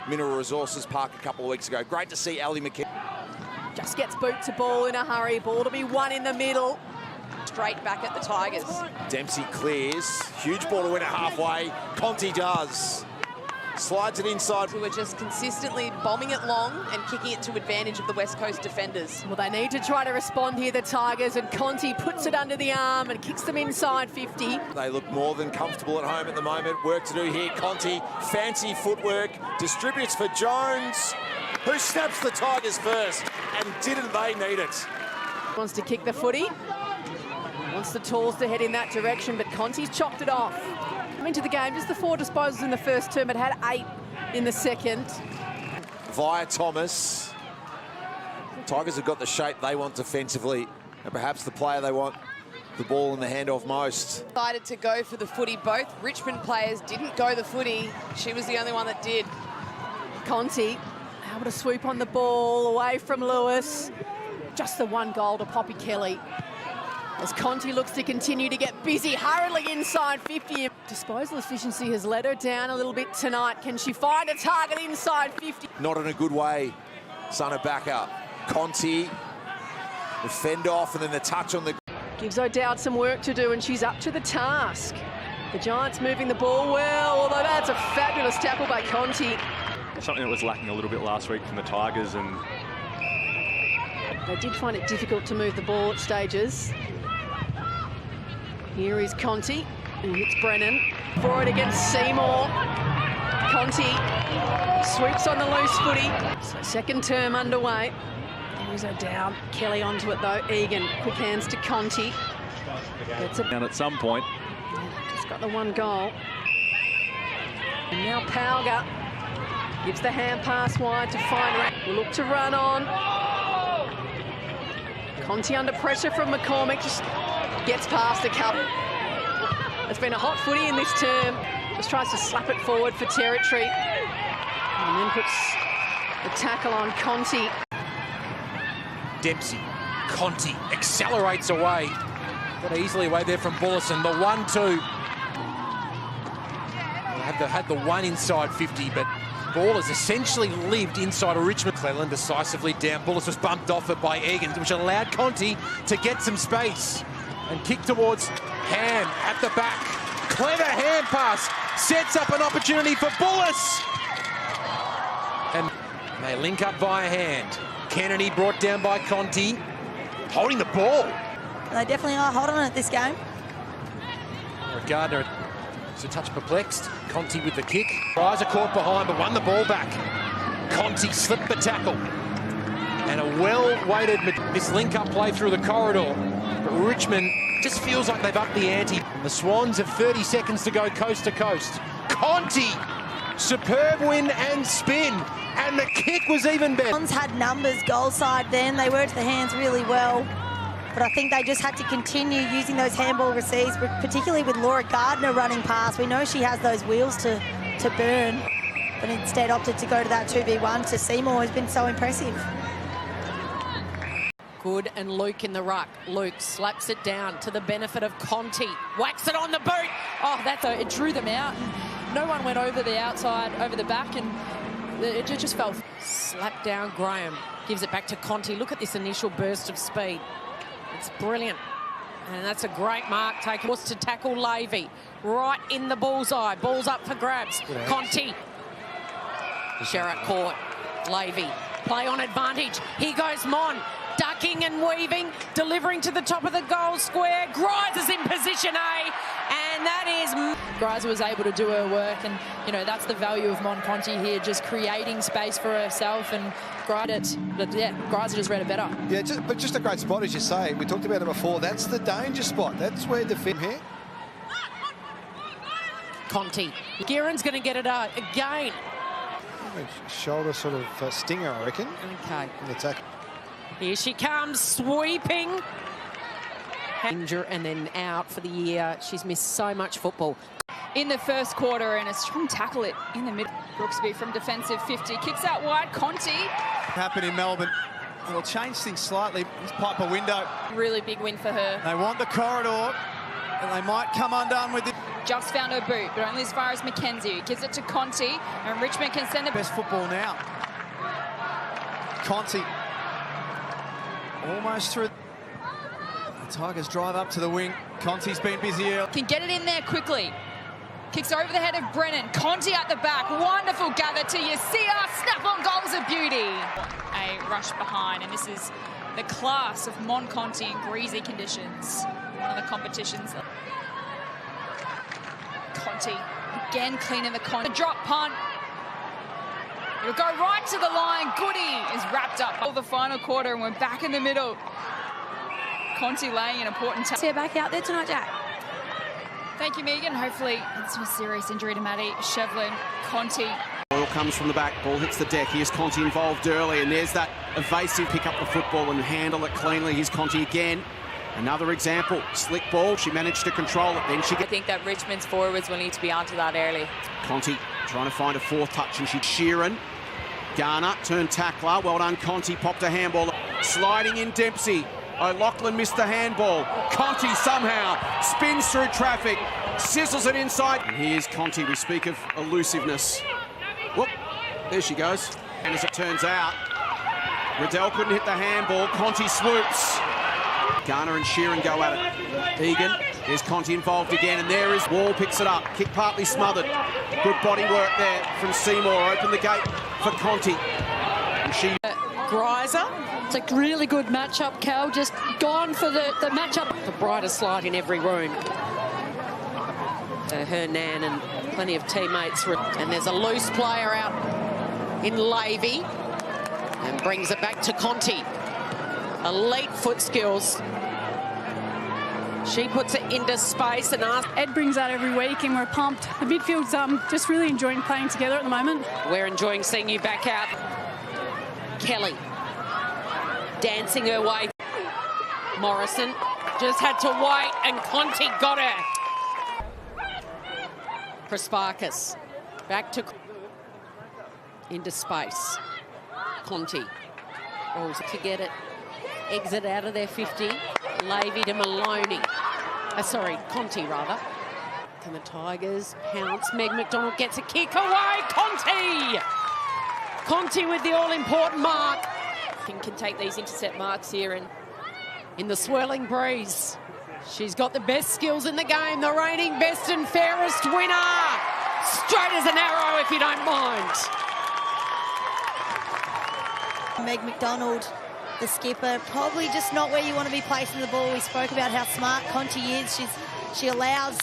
Mineral Resources Park a couple of weeks ago. Great to see Ali McKenzie. Just gets boot to ball in a hurry. Ball to be won in the middle. Straight back at the Tigers. Dempsey clears. Huge ball to win it halfway. Conti does. Slides it inside. Who are just consistently bombing it long and kicking it to advantage of the West Coast defenders. Well, they need to try to respond here, the Tigers, and Conti puts it under the arm and kicks them inside 50. They look more than comfortable at home at the moment. Work to do here. Conti, fancy footwork, distributes for Jones, who snaps the Tigers first, and didn't they need it? Wants to kick the footy. Wants the Tools to head in that direction, but Conti's chopped it off. Into the game, just the 4 disposals in the first term, but had 8 in the second. Via Thomas. Tigers have got the shape they want defensively, and perhaps the player they want the ball in the handoff most. Decided to go for the footy. Both Richmond players didn't go the footy. She was the only one that did. Conti able to swoop on the ball away from Lewis. Just the 1 goal to Poppy Kelly. As Conti looks to continue to get busy, hurriedly inside 50. Disposal efficiency has let her down a little bit tonight. Can she find a target inside 50? Not in a good way. Sana back up. Conti, the fend off, and then the touch on the... Gives O'Dowd some work to do, and she's up to the task. The Giants moving the ball well, although that's a fabulous tackle by Conti. Something that was lacking a little bit last week from the Tigers, and they did find it difficult to move the ball at stages. Here is Conti, who hits Brennan. For it against Seymour. Conti sweeps on the loose footy. So second term underway. There's O'Dowd. Kelly onto it though. Egan, quick hands to Conti. Gets it down at some point. Just got the 1 goal. And now Palga gives the hand pass wide to find. Will look to run on. Conti under pressure from McCormick. Just gets past the couple. It's been a hot footy in this term. Just tries to slap it forward for territory. And then puts the tackle on Conti. Dempsey, Conti accelerates away. Got easily away there from Bullison. The 1-2. Had the 1 inside 50, but ball has essentially lived inside of Richmond. Cleland decisively down. Bullis was bumped off it by Egan, which allowed Conti to get some space and kick towards Ham at the back. Clever hand pass sets up an opportunity for Bullis. And they link up via hand. Kennedy brought down by Conti, holding the ball. They definitely are holding it this game. Gardner is a touch perplexed. Conti with the kick. Riser caught behind, but won the ball back. Conti slipped the tackle. And a well-weighted this link-up play through the corridor. But Richmond just feels like they've upped the ante. And the Swans have 30 seconds to go coast to coast. Conti, superb win and spin. And the kick was even better. Swans had numbers goal side then. They worked the hands really well. But I think they just had to continue using those handball receives, particularly with Laura Gardner running past. We know she has those wheels to burn, but instead opted to go to that 2v1 to Seymour, has been so impressive. Good, and Luke in the ruck. Luke slaps it down to the benefit of Conti. Whacks it on the boot. Oh, it drew them out. And no one went over the outside, over the back, and it just fell. Slap down Graham. Gives it back to Conti. Look at this initial burst of speed. It's brilliant. And that's a great mark taken. Was to tackle Lavey. Right in the bullseye. Ball's up for grabs. Conti. Sherratt caught. Lavey. Play on advantage. Here goes Mon. Ducking and weaving. Delivering to the top of the goal square. Greiser's in position A. And that is... Greiser was able to do her work. And, you know, that's the value of Mon Conti here. Just creating space for herself and But yeah, Greiser just read it better. Yeah, but just a great spot, as you say. We talked about it before. That's the danger spot. That's where the fit here. Conti. Guerin's going to get it out again. Shoulder sort of stinger, I reckon. Okay. In the tackle. Here she comes, sweeping. Injure and then out for the year. She's missed so much football. In the first quarter, and a strong tackle it in the middle. Brooksby from defensive 50, kicks out wide, Conti. Happened in Melbourne. It'll change things slightly. This Piper window. Really big win for her. They want the corridor, and they might come undone with it. just found her boot, but only as far as Mackenzie. Gives it to Conti, and Richmond can send it. Best football now. Conti almost through. The Tigers drive up to the wing. Conti's been busy early. Can get it in there quickly. Kicks over the head of Brennan. Conti at the back. Wonderful gather to Yassia. Snap on goals of beauty. A rush behind, and this is the class of Mon Conti in greasy conditions. One of the competitions. Conti again cleaning the Conti. Drop punt. It'll go right to the line. Goody is wrapped up for the final quarter, and we're back in the middle. Conti laying an important tackle. See her back out there tonight, Jack. Thank you, Megan. Hopefully it's not a serious injury to Maddie. Shevlin, Conti. Ball comes from the back, ball hits the deck. Here's Conti involved early, and there's that evasive pick up the football and handle it cleanly. Here's Conti again. Another example, slick ball. She managed to control it. Then I think that Richmond's forwards will need to be onto that early. Conti trying to find a fourth touch, and Sheeran. Garner turned tackler. Well done, Conti. Popped a handball. Sliding in Dempsey. O'Loughlin missed the handball. Conti somehow spins through traffic, sizzles it inside. And here's Conti. We speak of elusiveness. Whoop, there she goes. And as it turns out, Riddell couldn't hit the handball. Conti swoops. Garner and Sheeran go at it. Egan, there's Conti involved again, and there is Wall picks it up. Kick partly smothered. Good body work there from Seymour. Open the gate for Conti. And she... Greiser. It's a really good matchup, Cal. Just gone for the matchup. The brightest light in every room. Her nan and plenty of teammates. And there's a loose player out in Lavey. And brings it back to Conti. Elite foot skills. She puts it into space and asks. Ed brings that every week and we're pumped. The midfield's just really enjoying playing together at the moment. We're enjoying seeing you back out. Kelly dancing her way. Morrison just had to wait and Conti got her. Prasparkas back to into space. Conti rolls to get it. Exit out of their 50. Lavey to Maloney. Conti rather. Can the Tigers pounce? Meg McDonald gets a kick away. Conti! Conti with the all-important mark. Can take these intercept marks here and in the swirling breeze. She's got the best skills in the game. The reigning best and fairest winner. Straight as an arrow, if you don't mind. Meg McDonald, the skipper, probably just not where you want to be placing the ball. We spoke about how smart Conti is. She allows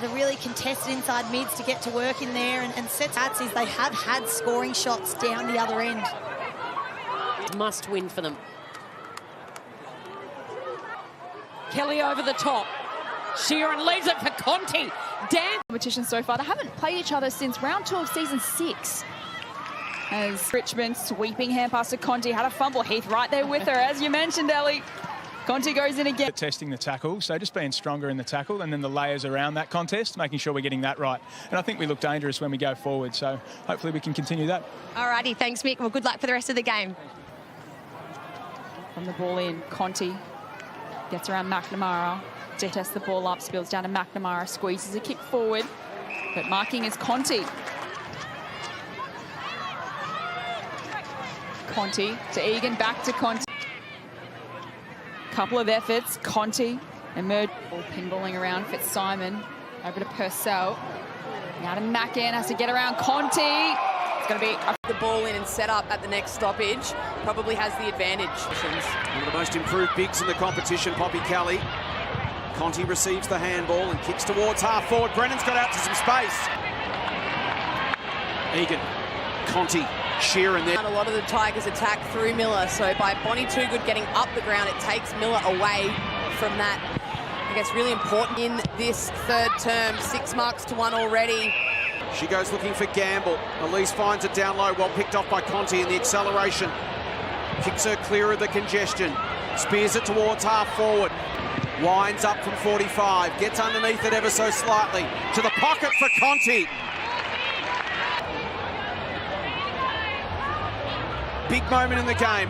the really contested inside mids to get to work in there and sets outsies. They have had scoring shots down the other end. Must win for them. Kelly over the top. Sheeran leaves it for Conti. Competition so far. They haven't played each other since round 2 of season 6. As Richmond sweeping hand pass to Conti, had a fumble. Heath right there with her, as you mentioned, Ellie. Conti goes in again. Testing the tackle, so just being stronger in the tackle and then the layers around that contest, making sure we're getting that right. And I think we look dangerous when we go forward, so hopefully we can continue that. Alrighty, thanks, Mick. Well, good luck for the rest of the game. From the ball in, Conti gets around McNamara. Tests the ball up, spills down to McNamara, squeezes a kick forward, but marking is Conti. Conti to Egan, back to Conti. Couple of efforts, Conti emerged. Pinballing around Fitzsimon, over to Purcell. Now to Mackin, has to get around Conti. It's going to be the ball in and set up at the next stoppage. Probably has the advantage. One of the most improved bigs in the competition, Poppy Kelly. Conti receives the handball and kicks towards half forward. Brennan's got out to some space. Egan, Conti, Sheeran there. A lot of the Tigers attack through Miller, so by Bonnie Toogood getting up the ground, it takes Miller away from that. I guess really important in this third term. 6 marks to 1 already. She goes looking for Gamble. Elise finds it down low, well picked off by Conti in the acceleration. Kicks her clear of the congestion. Spears it towards half forward. Winds up from 45. Gets underneath it ever so slightly. To the pocket for Conti. Big moment in the game.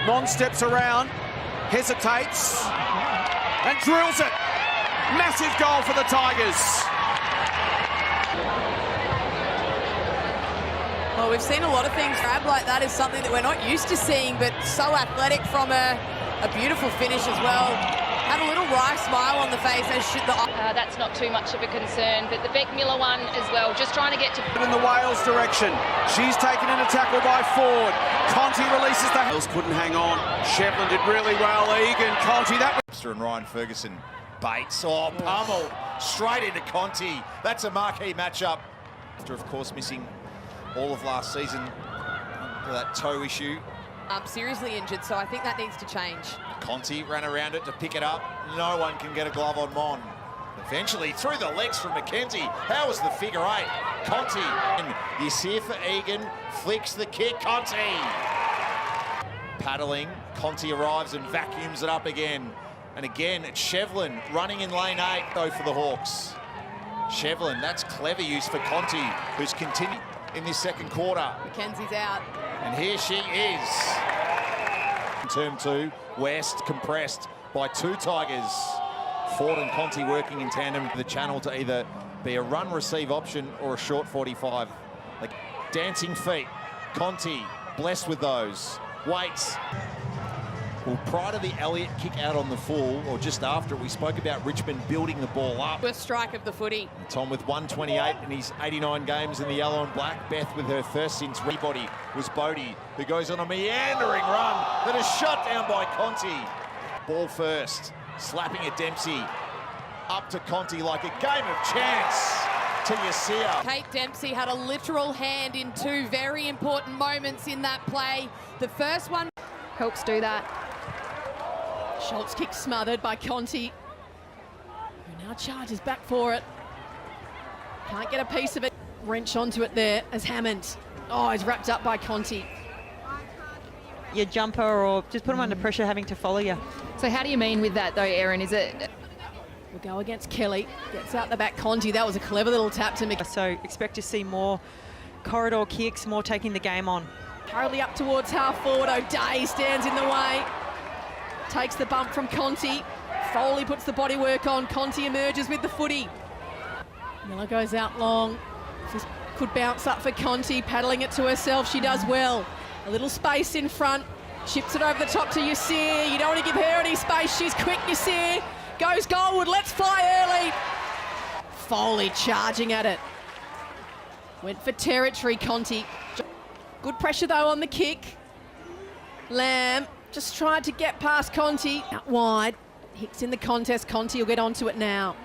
Mon steps around, hesitates, and drills it. Massive goal for the Tigers. Well, we've seen a lot of things. Grab like that is something that we're not used to seeing, but so athletic from a beautiful finish as well. Had a little wry smile on the face as should the... That's not too much of a concern, but the Beck Miller one as well, just trying to get to... In the Wales direction, she's taken in a tackle by Ford. Conti releases the... Wales couldn't hang on. Shevlin did really well. Egan, Conti, that... And Ryan Ferguson, Bates, pummel, straight into Conti. That's a marquee matchup. After, of course, missing all of last season for that toe issue. Seriously injured, so I think that needs to change. Conti ran around it to pick it up. No one can get a glove on Mon. Eventually, through the legs from McKenzie. How was the figure eight? Conti, and you see it for Egan, flicks the kick, Conti. Paddling, Conti arrives and vacuums it up again. And again, it's Shevlin running in lane 8, though, for the Hawks. Shevlin, that's clever use for Conti, who's continued in this second quarter. McKenzie's out. And here she is. Term 2, West compressed by 2 Tigers. Ford and Conti working in tandem for the channel to either be a run-receive option or a short 45. Like dancing feet. Conti, blessed with those. Waits. Well, prior to the Elliott kick out on the full, or just after, we spoke about Richmond building the ball up. First strike of the footy. Tom with 128 in his 89 games in the yellow and black. Beth with her first since Rebody was Bodie, who goes on a meandering run that is shut down by Conti. Ball first, slapping at Dempsey. Up to Conti like a game of chance to Yasia. Kate Dempsey had a literal hand in 2 very important moments in that play. The first one helps do that. Schultz kick smothered by Conti, who now charges back for it. Can't get a piece of it. Wrench onto it there as Hammond. Oh, he's wrapped up by Conti. Your jumper or just put him under pressure having to follow you. So how do you mean with that though, Erin? Is it... We'll go against Kelly. Gets out the back Conti. That was a clever little tap to Mick. So expect to see more corridor kicks, more taking the game on. Hurriedly up towards half forward. O'Day stands in the way. Takes the bump from Conti. Foley puts the body work on. Conti emerges with the footy. Miller goes out long. This could bounce up for Conti. Paddling it to herself. She does well. A little space in front. Chips it over the top to Yassir. You don't want to give her any space. She's quick, Yassir. Goes Goldwood. Let's fly early. Foley charging at it. Went for territory, Conti. Good pressure, though, on the kick. Lamb just tried to get past Conti. Out wide. Hicks in the contest. Conti will get onto it now.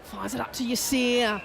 Fires it up to Yassir.